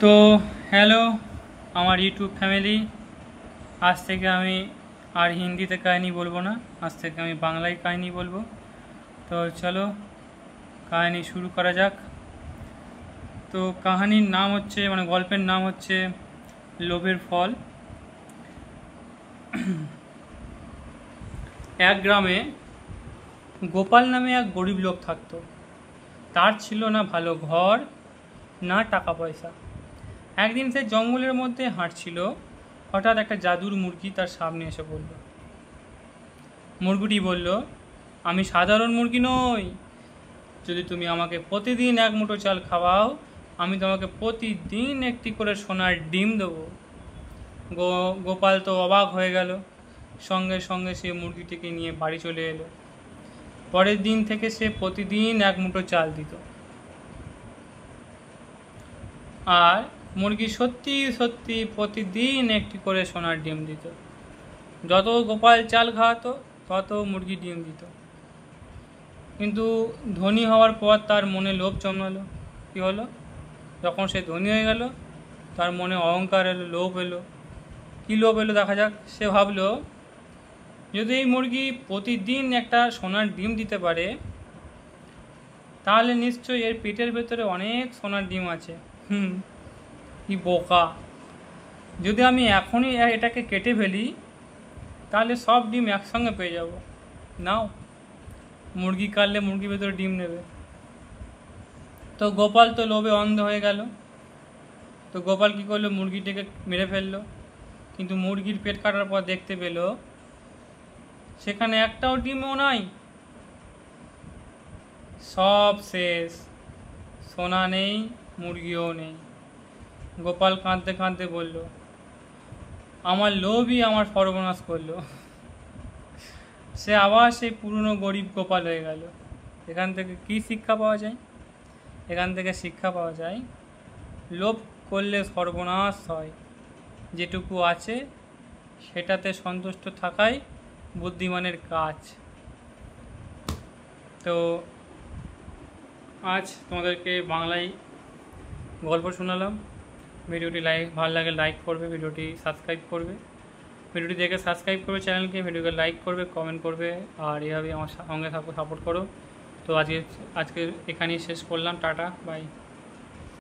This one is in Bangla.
তো হ্যালো আমার ইউটিউব ফ্যামিলি। আজ থেকে আমি আর হিন্দিতে কাহিনী বলবো না, আজ থেকে আমি বাংলায় কাহিনী বলবো। তো চলো কাহিনী শুরু করা যাক। তো কাহিনীর নাম হচ্ছে গল্পের নাম হচ্ছে লোভের ফল। এক গ্রামে গোপাল নামে এক গরিব লোক থাকতো। তার ছিল না ভালো ঘর, না টাকা পয়সা। একদিন সে জঙ্গলের মধ্যে হাঁটছিল, হঠাৎ একটা জাদুর মুরগি তার সামনে এসে পড়ল। মুরগিটি বলল, আমি সাধারণ মুরগি নই, যদি তুমি আমাকে প্রতিদিন এক মুঠো চাল খাওয়াও, আমি তোমাকে প্রতিদিন একটি করে সোনার ডিম দেবো। গোপাল তো অবাক হয়ে গেল। সঙ্গে সঙ্গে সে মুরগিটিকে নিয়ে বাড়ি চলে এলো। পরের দিন থেকে সে প্রতিদিন এক মুঠো চাল দিত। আর মুরগি সত্যি সত্যি প্রতিদিন একটি করে সোনার ডিম দিত। যত গোপাল চাল খাওয়াতো তত মুরগি ডিম দিত। কিন্তু ধনী হওয়ার পর তার মনে লোভ জন্মালো। কী হলো? যখন সে ধনী হয়ে গেল, তার মনে অহংকার এলো, লোভ এলো। কী লোভ এলো দেখা যাক। সে ভাবলো, যদি এই মুরগি প্রতিদিন একটা সোনার ডিম দিতে পারে, তাহলে নিশ্চয়ই এর পেটের ভেতরে অনেক সোনার ডিম আছে। কি বোকা! যদি আমি এখনই এটাকে কেটে ফেলি, তাহলে সব ডিম একসঙ্গে পেয়ে যাব। নাও, মুরগি কাটলে মুরগির ভেতরে ডিম নেবে। তো গোপাল তো লোভে অন্ধ হয়ে গেল। তো গোপাল কী করলো? মুরগিটাকে মেরে ফেললো। কিন্তু মুরগির পেট কাটার পর দেখতে পেল সেখানে একটাও ডিমও নাই, সব শেষ। সোনা নেই, মুরগিও নেই। গোপাল কাঁদতে কাঁদতে বলল, আমার লোভই আমার সর্বনাশ করলো। সে আবার সেই পুরনো গরিব গোপাল হয়ে গেল। এখান থেকে কি শিক্ষা পাওয়া যায়? এখান থেকে শিক্ষা পাওয়া যায়, লোভ করলে সর্বনাশ হয়। যেটুকু আছে সেটাতে সন্তুষ্ট থাকাই বুদ্ধিমানের কাজ। তো আজ তোমাদেরকে বাংলায় গল্প শোনালাম। ভিডিওটি ভালো লাগে লাইক করবে, ভিডিওটি সাবস্ক্রাইব করবে, ভিডিওটি দেখে সাবস্ক্রাইব করবে চ্যানেলকে, ভিডিওকে লাইক করবে, কমেন্ট করবে, আর এভাবে আমার সঙ্গে সাপোর্ট করো। তো আজকে এখানেই শেষ করলাম। Tata, by.